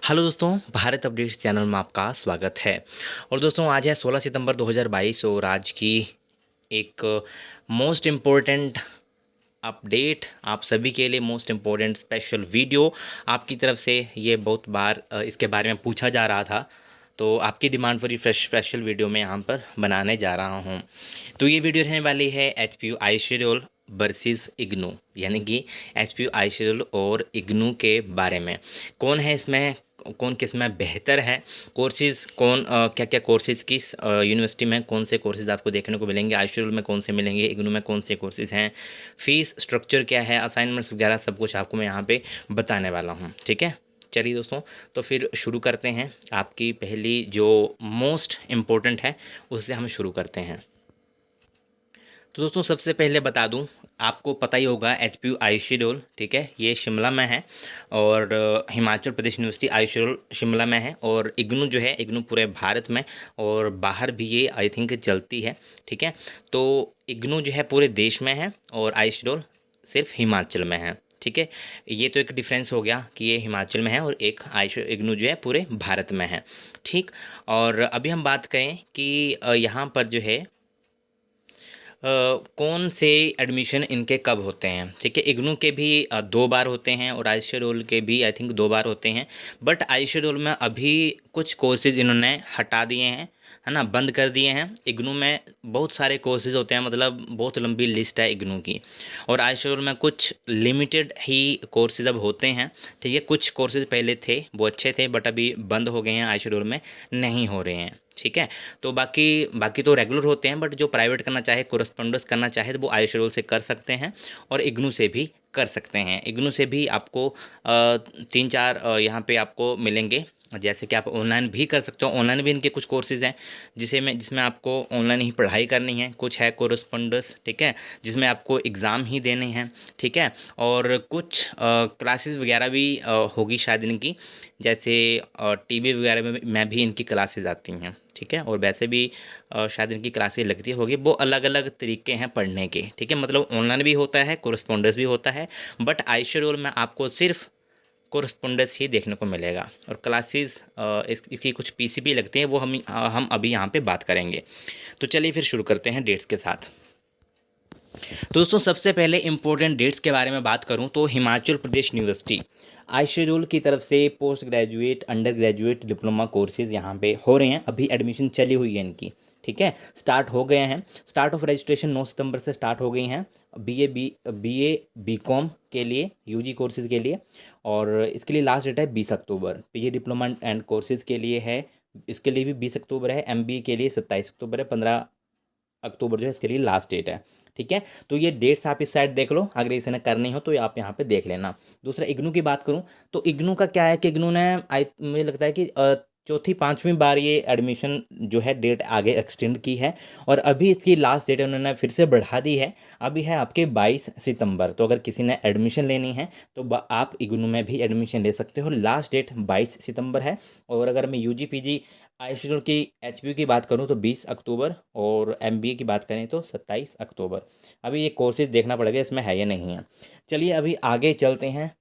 Hello दोस्तों, Bharat updates channel में आपका स्वागत है। और दोस्तों, आज है 16 सितंबर 2022 और आज की एक मोस्ट इम्पोर्टेंट अपडेट आप सभी के लिए, मोस्ट इम्पोर्टेंट स्पेशल वीडियो आपकी तरफ से। ये बहुत बार इसके बारे में पूछा जा रहा था, तो आपकी डिमांड पर ये स्पेशल वीडियो मैं यहाँ पर बनाने जा रहा हूँ। तो ये वीडियो रहने वाली है HPU I schedule versus IGNOU, यानी कि एचपीयू आई शेड्यूल और इग्नू के बारे में। कौन है इसमें, कौन किस में बेहतर है, कोर्सेज़ कौन क्या क्या कोर्सेज़ किस यूनिवर्सिटी में कौन से कोर्सेज़ आपको देखने को मिलेंगे, आई शेड्यूल में कौन से मिलेंगे, इग्नू में कौन से कोर्सेज़ हैं, फ़ीस स्ट्रक्चर क्या है, असाइनमेंट्स वगैरह सब कुछ आपको मैं यहाँ पे बताने वाला हूँ। ठीक है, चलिए दोस्तों, तो फिर शुरू करते हैं। आपकी पहली जो मोस्ट इम्पोर्टेंट है उससे हम शुरू करते हैं। तो दोस्तों, सबसे पहले बता दूं, आपको पता ही होगा एचपीयू आई शेड्यूल, ठीक है, ये शिमला में है और Himachal Pradesh university I schedule Shimla में है। और इग्नू जो है, इग्नू पूरे भारत में और बाहर भी ये आई थिंक चलती है। ठीक है, तो इग्नू जो है पूरे देश में है और आई शेड्यूल सिर्फ हिमाचल में है। ठीक है, ये तो एक डिफरेंस हो गया कि ये हिमाचल में है और एक इग्नू जो है पूरे भारत में है। ठीक, और अभी हम बात करें कि यहाँ पर जो है कौन से एडमिशन इनके कब होते हैं। ठीक है, इग्नू के भी 2 बार होते हैं और आई शेड्यूल के भी आई थिंक 2 बार होते हैं। बट आई शेड्यूल में अभी कुछ कोर्सेज़ इन्होंने हटा दिए हैं, है ना, बंद कर दिए हैं। इग्नू में बहुत सारे कोर्सेज़ होते हैं, मतलब बहुत लंबी लिस्ट है इग्नू की। और आई शेड्यूल में कुछ लिमिटेड ही कोर्सेज़ अब होते हैं। ठीक है, कुछ कोर्सेज़ पहले थे वो अच्छे थे बट अभी बंद हो गए हैं, आई शेड्यूल में नहीं हो रहे हैं। ठीक है, तो बाकी बाकी तो रेगुलर होते हैं, बट जो प्राइवेट करना चाहे, कोरस्पॉन्डेंस करना चाहे तो वो आई शेड्यूल से कर सकते हैं और इग्नू से भी कर सकते हैं। इग्नू से भी आपको 3-4 यहाँ पे आपको मिलेंगे। जैसे कि आप ऑनलाइन भी कर सकते हो, ऑनलाइन भी इनके कुछ कोर्सेज़ हैं जिसमें आपको ऑनलाइन ही पढ़ाई करनी है। कुछ है कोरस्पॉन्डेंस, ठीक है, जिसमें आपको एग्ज़ाम ही देने हैं। ठीक है, और कुछ क्लासेस वगैरह भी होगी शायद इनकी, जैसे टीवी वगैरह में भी इनकी क्लासेस आती हैं। ठीक है, और वैसे भी शायद इनकी क्लासेस लगती होगी। वो अलग अलग तरीके हैं पढ़ने के। ठीक है, मतलब ऑनलाइन भी होता है, कोरस्पॉन्डेंस भी होता है, बट आई शेड्यूल में आपको सिर्फ कोरस्पॉन्डेंस ही देखने को मिलेगा। और क्लासेस इसकी कुछ पीसीपी लगते हैं, वो हम अभी यहाँ पे बात करेंगे। तो चलिए फिर शुरू करते हैं डेट्स के साथ। तो दोस्तों, सबसे पहले इम्पोर्टेंट डेट्स के बारे में बात करूं तो Himachal Pradesh university I schedule की तरफ से post graduate, under graduate, diploma courses यहाँ पे हो रहे हैं। अभी एडमिशन चली हुई है इनकी। ठीक है, स्टार्ट हो गए हैं। स्टार्ट ऑफ रजिस्ट्रेशन 9 सितंबर से स्टार्ट हो गई हैं। बीकॉम के लिए, यूजी कोर्सेज़ के लिए, और इसके लिए लास्ट डेट है 20 अक्टूबर। पीजी डिप्लोमा एंड कोर्सेज़ के लिए है, इसके लिए भी 20 अक्टूबर है। एमबीए के लिए 27 अक्टूबर है। 15 अक्टूबर जो है इसके लिए लास्ट डेट है। ठीक है, तो ये डेट्स आप इस साइड देख लो, अगर इसे करनी हो तो ये आप यहाँ पे देख लेना। दूसरा, इग्नू की बात करूँ तो इग्नू का क्या है कि इग्नू ने मुझे लगता है कि चौथी 5वीं बार ये एडमिशन जो है डेट आगे एक्सटेंड की है और अभी इसकी लास्ट डेट उन्होंने फिर से बढ़ा दी है। अभी है आपके 22 सितंबर। तो अगर किसी ने एडमिशन लेनी है तो आप इग्नू में भी एडमिशन ले सकते हो। लास्ट डेट 22 सितंबर है। और अगर मैं यूजी पीजी आई शेड्यूल की एचपीयू की बात करूं तो 20 अक्टूबर और एमबीए की बात करें तो 27 अक्टूबर। अभी ये कोर्सेज देखना पड़ेगा इसमें है या नहीं है। चलिए अभी आगे चलते हैं।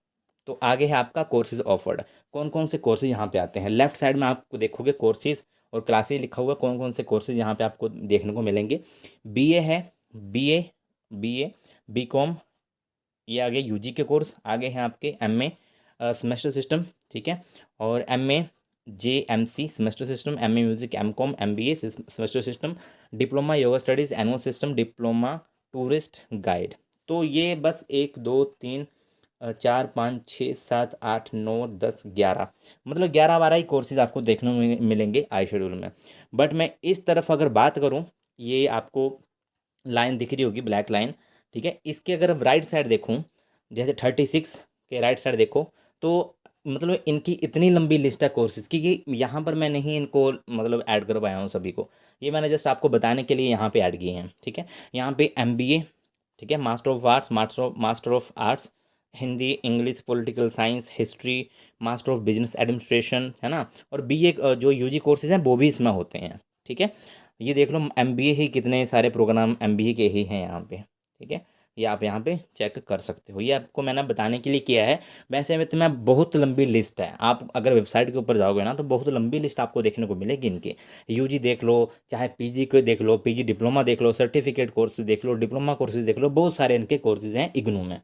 तो आगे है आपका कोर्सेज ऑफर्ड। कौन कौन से कोर्सेज यहाँ पे आते हैं, लेफ्ट साइड में आपको देखोगे कोर्सेज और क्लासेज लिखा हुआ, कौन कौन से कोर्सेज यहाँ पे आपको देखने को मिलेंगे। बीए है, बीए बीकॉम, ये आगे यूजी के कोर्स। आगे हैं आपके एमए सेमेस्टर सिस्टम, ठीक है, और MA JMC semester system, MA music, MCom, MBA semester system, diploma yoga studies annual system, diploma tourist guide. तो ये बस 1 2 3 4 5 6 7 8 9 10 11, मतलब 11-12 ही कोर्सेज आपको देखने में मिलेंगे आई शेड्यूल में। बट मैं इस तरफ अगर बात करूँ, ये आपको लाइन दिख रही होगी, ब्लैक लाइन। ठीक है, इसके अगर राइट साइड देखूँ, जैसे 36 के राइट साइड देखो, तो मतलब इनकी इतनी लंबी लिस्ट है कोर्सेज़ की कि यहाँ पर मैं नहीं इनको मतलब ऐड कर पाया हूँ सभी को। ये मैंने जस्ट आपको बताने के लिए यहाँ पे ऐड किए हैं। ठीक है, यहाँ पे एमबीए, ठीक है, master of arts, master of arts Hindi, English, political science, history, master of business administration, है ना, और बीए जो यूजी कोर्सेज हैं वो भी इसमें होते हैं। ठीक है, ये देख लो एमबीए ही कितने सारे प्रोग्राम एमबीए के ही हैं यहाँ पे। ठीक है, ये आप यहाँ पे चेक कर सकते हो। ये आपको मैंने बताने के लिए किया है। वैसे में तो मैं बहुत लंबी लिस्ट है, आप अगर वेबसाइट के ऊपर जाओगे ना तो बहुत लंबी लिस्ट आपको देखने को मिलेगी इनकी। यूजी देख लो, चाहे पीजी को देख लो, पीजी डिप्लोमा देख लो, सर्टिफिकेट कोर्स देख लो, डिप्लोमा कोर्सेज देख लो, बहुत सारे इनके कोर्सेज हैं इग्नू में।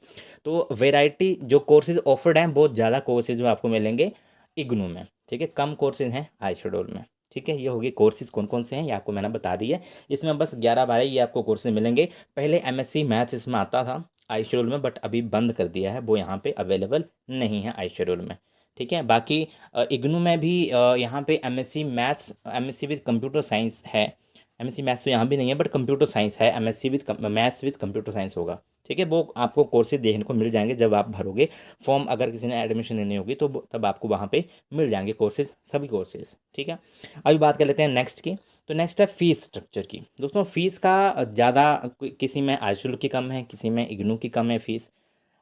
तो वेराइटी जो कोर्सेज ऑफर्ड हैं, बहुत ज़्यादा कोर्सेज में आपको मिलेंगे इग्नू में, ठीक है। कम कोर्सेज हैं आईशेड्यूल में, ठीक है। ये होगी कोर्सेज कौन कौन से हैं, ये आपको मैंने बता दी है। इसमें बस 11-12 ये आपको कोर्सेज मिलेंगे। पहले एमएससी मैथ्स इसमें आता था आई शेड्यूल में, बट अभी बंद कर दिया है, वो यहाँ पे अवेलेबल नहीं है आई शेड्यूल में, ठीक है। बाकी इग्नू में भी यहाँ पे MSc maths, MSc with computer science है। एमएससी मैथ्स तो यहाँ भी नहीं है, बट कंप्यूटर साइंस है। MSc with maths with computer science होगा, ठीक है। वो आपको कोर्सेज देखने को मिल जाएंगे जब आप भरोगे फॉर्म, अगर किसी ने एडमिशन लेनी होगी तो तब आपको वहाँ पे मिल जाएंगे कोर्सेज, सभी कोर्सेज, ठीक है। अभी बात कर लेते हैं नेक्स्ट की। तो नेक्स्ट है फीस स्ट्रक्चर की। दोस्तों फीस का ज़्यादा, किसी में आईशेड्यूल की कम है, किसी में इग्नू की कम है फीस।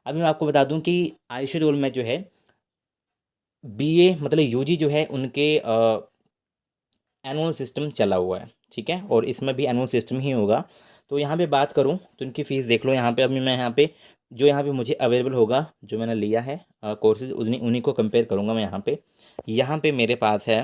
अभी मैं आपको बता दूं कि आईशेड्यूल में जो है बीए मतलब यूजी जो है उनके एनुअल सिस्टम चला हुआ है, ठीक है, और इसमें भी एनुअल सिस्टम ही होगा। तो यहाँ पे बात करूँ तो इनकी फ़ीस देख लो यहाँ पे। अभी मैं यहाँ पे जो यहाँ पे मुझे अवेलेबल होगा, जो मैंने लिया है कोर्सेज, उन्हीं उन्हीं को कंपेयर करूँगा मैं यहाँ पे। यहाँ पे मेरे पास है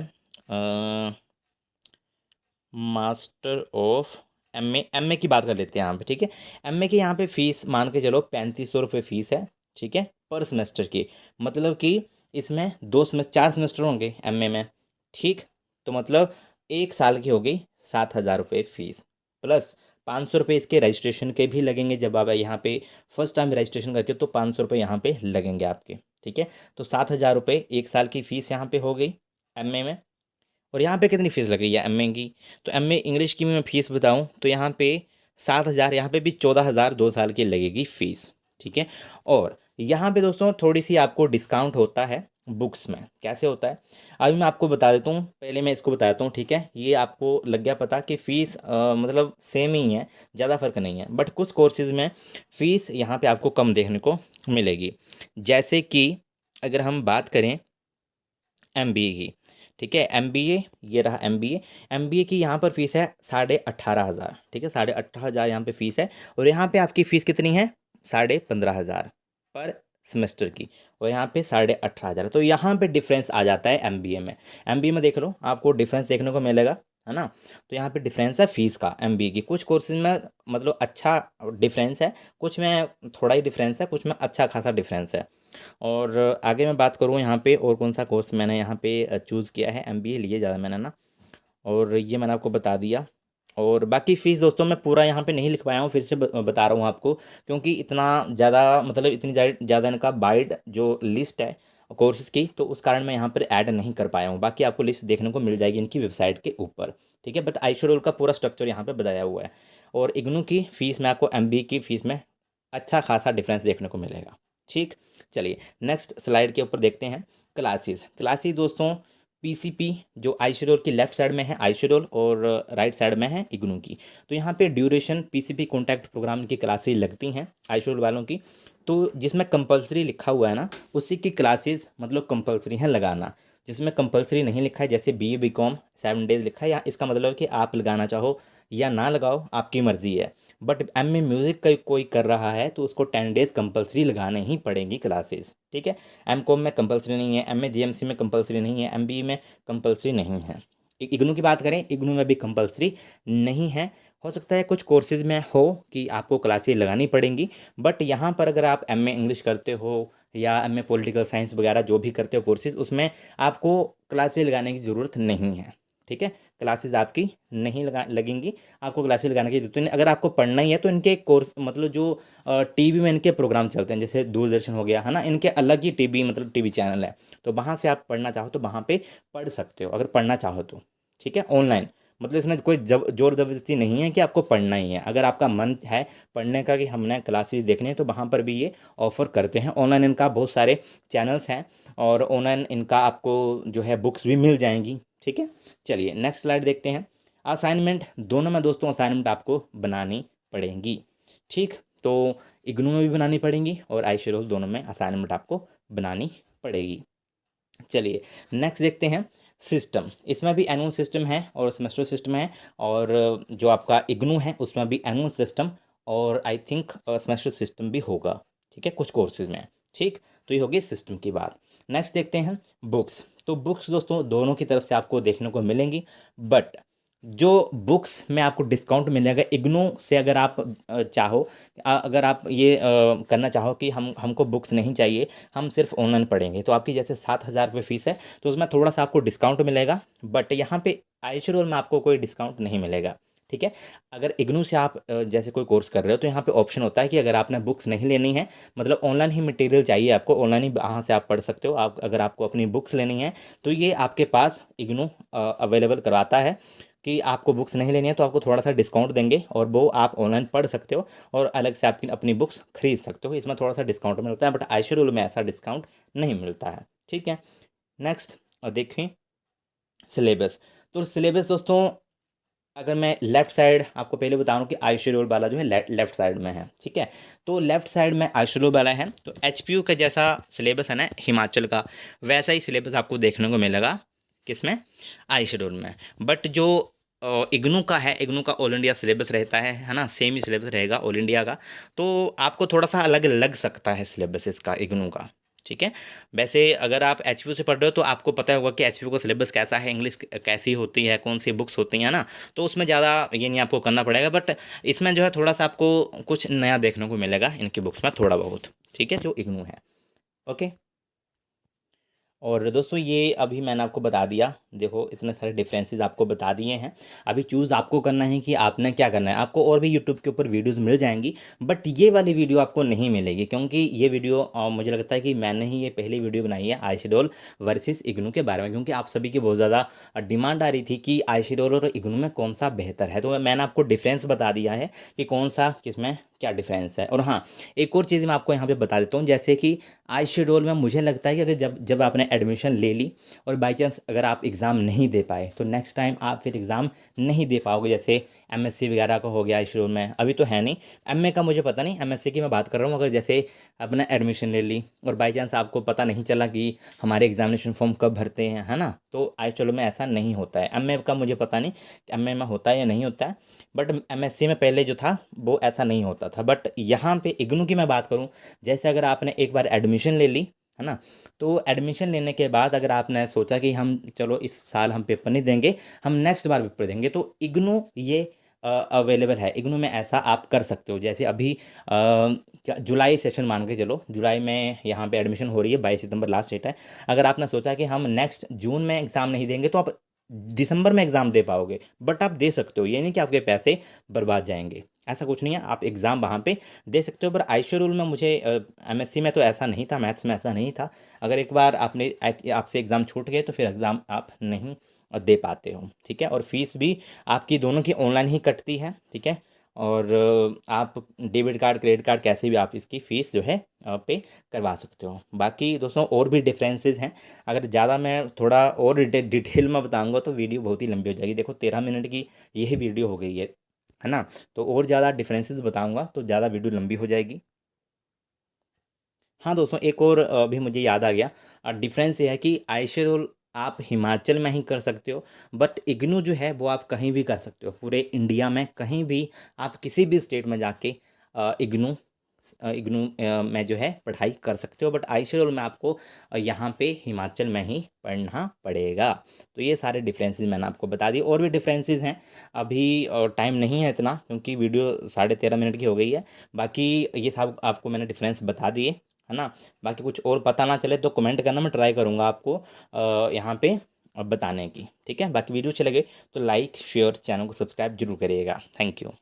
मास्टर ऑफ एमए की बात कर लेते हैं यहाँ पे, ठीक है। एमए की यहाँ पे फ़ीस मान के चलो 3500 रुपये फ़ीस है, ठीक है, पर सेमेस्टर की। मतलब कि इसमें 4 सेमेस्टर होंगे एमए में, ठीक। तो मतलब 1 साल की हो गई 7,000 रुपये फ़ीस, प्लस 500 रुपये इसके रजिस्ट्रेशन के भी लगेंगे। जब आप यहाँ पे फर्स्ट टाइम रजिस्ट्रेशन करके तो 500 रुपये यहाँ पे लगेंगे आपके, ठीक है। तो 7,000 रुपये 1 साल की फ़ीस यहाँ पे हो गई एमए में। और यहाँ पे कितनी फ़ीस लग रही है एमए की, तो एमए इंग्लिश की मैं फ़ीस बताऊँ तो यहाँ पे 7,000, यहाँ पे भी 14,000 2 साल की लगेगी फ़ीस, ठीक है। और यहाँ पे दोस्तों थोड़ी सी आपको डिस्काउंट होता है बुक्स में। कैसे होता है अभी मैं आपको बता देता हूँ, पहले मैं इसको बता देता हूँ, ठीक है। ये आपको लग गया पता कि फ़ीस मतलब सेम ही है, ज़्यादा फ़र्क नहीं है, बट कुछ कोर्सेज़ में फ़ीस यहाँ पे आपको कम देखने को मिलेगी। जैसे कि अगर हम बात करें एमबीए की, ठीक है, एमबीए, ये रहा एमबीए। एमबीए की यहाँ पर फ़ीस है 18,500, ठीक है, 18,500 यहाँ पे फ़ीस है। और यहाँ पे आपकी फ़ीस कितनी है 15,500 पर सेमेस्टर की, और यहाँ पे 18,500। तो यहाँ पे डिफरेंस आ जाता है एमबीए में। एमबीए में देख लो आपको डिफरेंस देखने को मिलेगा, है ना। तो यहाँ पे डिफरेंस है फ़ीस का एमबीए की। कुछ कोर्सेज में मतलब अच्छा डिफरेंस है, कुछ में थोड़ा ही डिफरेंस है, कुछ में अच्छा खासा डिफरेंस है। और आगे मैं बात करूँ यहाँ पे और कौन सा कोर्स मैंने यहाँ पे चूज़ किया है, एमबीए लिए ज़्यादा मैंने ना, और ये मैंने आपको बता दिया। और बाकी फ़ीस दोस्तों मैं पूरा यहाँ पे नहीं लिख पाया हूँ, फिर से बता रहा हूँ आपको, क्योंकि इतना ज़्यादा मतलब इतनी ज़्यादा इनका वाइड जो लिस्ट है कोर्सेज़ की, तो उस कारण मैं यहाँ पर ऐड नहीं कर पाया हूँ। बाकी आपको लिस्ट देखने को मिल जाएगी इनकी वेबसाइट के ऊपर, ठीक है। बट आईशेड्यूल का पूरा स्ट्रक्चर यहाँ पर बताया हुआ है। और इग्नू की फ़ीस में आपको एमबीए की फ़ीस में अच्छा खासा डिफरेंस देखने को मिलेगा, ठीक। चलिए नेक्स्ट स्लाइड के ऊपर देखते हैं क्लासेस दोस्तों। पीसीपी जो आईशेड्यूल की लेफ्ट साइड में है आईशेड्यूल, और राइट साइड में है इग्नू की। तो यहाँ पे ड्यूरेशन पीसीपी कॉन्टैक्ट प्रोग्राम की क्लासेस लगती हैं आईशेड्यूल वालों की। तो जिसमें कंपलसरी लिखा हुआ है ना, उसी की क्लासेस मतलब कंपलसरी है लगाना। जिसमें कंपलसरी नहीं लिखा है, जैसे बीए बीकॉम 7 डेज लिखा है, या इसका मतलब है कि आप लगाना चाहो या ना लगाओ आपकी मर्ज़ी है। बट एमए म्यूज़िक का कोई कर रहा है तो उसको 10 डेज़ कंपलसरी लगाने ही पड़ेंगी क्लासेस, ठीक है। एमकॉम में कंपलसरी नहीं है, एमए जेएमसी में कंपलसरी नहीं है, एमबीए में कंपलसरी नहीं है। इग्नू की बात करें, इग्नू में भी कंपलसरी नहीं है। हो सकता है कुछ कोर्सेज में हो कि आपको क्लासेस लगानी पड़ेंगी, बट यहाँ पर अगर आप एमए इंग्लिश करते हो या एमए पॉलिटिकल साइंस वगैरह जो भी करते हो कोर्सेज, उसमें आपको क्लासेस लगाने की ज़रूरत नहीं है, ठीक है। क्लासेस आपकी नहीं लगेंगी, आपको क्लासेस लगाने की जरूरत नहीं। अगर आपको पढ़ना ही है तो इनके कोर्स मतलब जो टीवी में इनके प्रोग्राम चलते हैं, जैसे दूरदर्शन हो गया, है ना, इनके अलग ही टीवी मतलब टीवी चैनल है, तो वहाँ से आप पढ़ना चाहो तो वहाँ पे पढ़ सकते हो, अगर पढ़ना चाहो तो, ठीक है, ऑनलाइन। मतलब इसमें कोई जोर ज़बरदस्ती नहीं है कि आपको पढ़ना ही है। अगर आपका मन है पढ़ने का कि हमने क्लासेस देखने हैं, तो वहाँ पर भी ये ऑफ़र करते हैं। ऑनलाइन इनका बहुत सारे चैनल्स हैं, और ऑनलाइन इनका आपको जो है बुक्स भी मिल जाएंगी, ठीक है। चलिए नेक्स्ट स्लाइड देखते हैं। असाइनमेंट दोनों में दोस्तों असाइनमेंट आपको बनानी पड़ेंगी, ठीक। तो इग्नू में भी बनानी पड़ेंगी और आईशेड्यूल दोनों में असाइनमेंट आपको बनानी पड़ेगी। चलिए नेक्स्ट देखते हैं सिस्टम। इसमें भी एनुअल सिस्टम है और सेमेस्टर सिस्टम है, और जो आपका इग्नू है उसमें भी एनुअल सिस्टम और आई थिंक सेमेस्टर सिस्टम भी होगा, ठीक है, कुछ कोर्सेज में। ठीक, तो ये होगी सिस्टम की बात। नेक्स्ट देखते हैं बुक्स। तो बुक्स दोस्तों दोनों की तरफ से आपको देखने को मिलेंगी, बट जो बुक्स में आपको डिस्काउंट मिलेगा इग्नू से, अगर आप चाहो, अगर आप ये करना चाहो कि हमको बुक्स नहीं चाहिए, हम सिर्फ ऑनलाइन पढ़ेंगे, तो आपकी जैसे 7,000 रुपये फीस है, तो उसमें थोड़ा सा आपको डिस्काउंट मिलेगा, बट यहाँ पे आईशरोल में आपको कोई डिस्काउंट नहीं मिलेगा। ठीक है, अगर इग्नू से आप जैसे कोई कोर्स कर रहे हो, तो यहाँ पे ऑप्शन होता है कि अगर आपने बुक्स नहीं लेनी है, मतलब ऑनलाइन ही मटेरियल चाहिए आपको, ऑनलाइन ही वहाँ से आप पढ़ सकते हो। आप अगर आपको अपनी बुक्स लेनी है, तो ये आपके पास इग्नू अवेलेबल करवाता है कि आपको बुक्स नहीं लेनी है, तो आपको थोड़ा सा डिस्काउंट देंगे और वो आप ऑनलाइन पढ़ सकते हो और अलग से आपकी अपनी बुक्स खरीद सकते हो। इसमें थोड़ा सा डिस्काउंट मिलता है, बट आईशरोल में ऐसा डिस्काउंट नहीं मिलता है। ठीक है, नेक्स्ट देखें सिलेबस। तो सिलेबस दोस्तों, अगर मैं लेफ्ट साइड आपको पहले बता दूं कि आईशरोल वाला जो है लेफ्ट साइड में है। ठीक है, तो लेफ्ट साइड में आईशरोल वाला है, तो एचपीयू का जैसा सिलेबस है ना हिमाचल का, वैसा ही सिलेबस आपको देखने को मिलेगा किसमें, आईशरोल में। बट जो इग्नू का है, इग्नू का ऑल इंडिया सिलेबस रहता है ना, सेम ही सिलेबस रहेगा ऑल इंडिया का, तो आपको थोड़ा सा अलग लग सकता है सिलेबस इसका इग्नू का। ठीक है, वैसे अगर आप एचपीयू से पढ़ रहे हो तो आपको पता होगा कि एचपीयू का सिलेबस कैसा है, इंग्लिश कैसी होती है, कौन सी बुक्स होती हैं ना, तो उसमें ज़्यादा ये नहीं आपको करना पड़ेगा, बट इसमें जो है थोड़ा सा आपको कुछ नया देखने को मिलेगा इनकी बुक्स में थोड़ा बहुत। ठीक है, जो इग्नू है। ओके, और दोस्तों ये अभी मैंने आपको बता दिया, देखो इतने सारे डिफरेंसेस आपको बता दिए हैं। अभी चूज़ आपको करना है कि आपने क्या करना है। आपको और भी यूट्यूब के ऊपर वीडियोस मिल जाएंगी, बट ये वाली वीडियो आपको नहीं मिलेगी, क्योंकि ये वीडियो मुझे लगता है कि मैंने ही ये पहली वीडियो बनाई है आईशरोल वर्सेस इग्नू के बारे में, क्योंकि आप सभी की बहुत ज़्यादा डिमांड आ रही थी कि आईशरोल और इग्नू में कौन सा बेहतर है, तो मैंने आपको डिफरेंस बता दिया है कि कौन सा किसमें क्या डिफरेंस है। और हाँ, एक और चीज़ मैं आपको यहाँ पे बता देता हूँ, जैसे कि आईशरोल में मुझे लगता है कि अगर जब जब आपने एडमिशन ले ली और बाई चांस अगर आप एग्ज़ाम नहीं दे पाए, तो नेक्स्ट टाइम आप फिर एग्ज़ाम नहीं दे पाओगे। जैसे एमएससी वगैरह का हो गया आईशरोल में, अभी तो है नहीं, एमए का मुझे पता नहीं, एमएससी की मैं बात कर रहा हूँ। अगर जैसे आपने एडमिशन ले ली और बाई चांस आपको पता नहीं चला कि हमारे एग्जामिनेशन फॉर्म कब भरते हैं, है ना, तो आईशरोल में ऐसा नहीं होता है। एमए का मुझे पता नहीं एमए में होता है या नहीं होता है, बट एमएससी में पहले जो था वो ऐसा नहीं होता था। बट यहाँ पे इग्नू की मैं बात करूँ, जैसे अगर आपने एक बार एडमिशन ले ली, है ना, तो एडमिशन लेने के बाद अगर आपने सोचा कि हम चलो इस साल हम पेपर नहीं देंगे, हम नेक्स्ट बार पेपर देंगे, तो इग्नू ये अवेलेबल है। इग्नू में ऐसा आप कर सकते हो। जैसे अभी क्या जुलाई सेशन मान के चलो, जुलाई में यहाँ पे एडमिशन हो रही है, 22 सितंबर लास्ट डेट है। अगर आपने सोचा कि हम नेक्स्ट जून में एग्ज़ाम नहीं देंगे, तो आप दिसंबर में एग्ज़ाम दे पाओगे, बट आप दे सकते हो, ये नहीं कि आपके पैसे बर्बाद जाएंगे, ऐसा कुछ नहीं है, आप एग्ज़ाम वहाँ पे दे सकते हो। पर आईशरोल में मुझे एमएससी में तो ऐसा नहीं था, मैथ्स में ऐसा नहीं था। अगर एक बार आपसे एग्ज़ाम छूट गए, तो फिर एग्ज़ाम आप नहीं दे पाते हो। ठीक है, और फीस भी आपकी दोनों की ऑनलाइन ही कटती है। ठीक है, और आप डेबिट कार्ड क्रेडिट कार्ड कैसे भी आप इसकी फ़ीस जो है पे करवा सकते हो। बाकी दोस्तों और भी डिफरेंसेस हैं, अगर ज़्यादा मैं थोड़ा और डिटेल में बताऊंगा तो वीडियो बहुत ही लंबी हो जाएगी। देखो 13 मिनट की यही वीडियो हो गई है ना, तो और ज़्यादा डिफरेंसेस बताऊंगा तो ज़्यादा वीडियो लंबी हो जाएगी। हाँ दोस्तों, एक और भी मुझे याद आ गया, डिफरेंस ये है कि आईशरोल आप हिमाचल में ही कर सकते हो, बट इग्नू जो है वो आप कहीं भी कर सकते हो, पूरे इंडिया में कहीं भी आप किसी भी स्टेट में जाके इग्नू इग्नू में जो है पढ़ाई कर सकते हो, बट आईशरोल में आपको यहाँ पे हिमाचल में ही पढ़ना पड़ेगा। तो ये सारे डिफरेंसेस मैंने आपको बता दिए, और भी डिफरेंसेस हैं, अभी टाइम नहीं है इतना, क्योंकि वीडियो 13.5 मिनट की हो गई है। बाकी ये सब आपको मैंने डिफरेंस बता दिए, है ना। बाकी कुछ और पता ना चले तो कमेंट करना, मैं ट्राई करूँगा आपको यहाँ पे बताने की। ठीक है, बाकी वीडियो अच्छे लगे तो लाइक शेयर चैनल को सब्सक्राइब जरूर करिएगा। Thank you.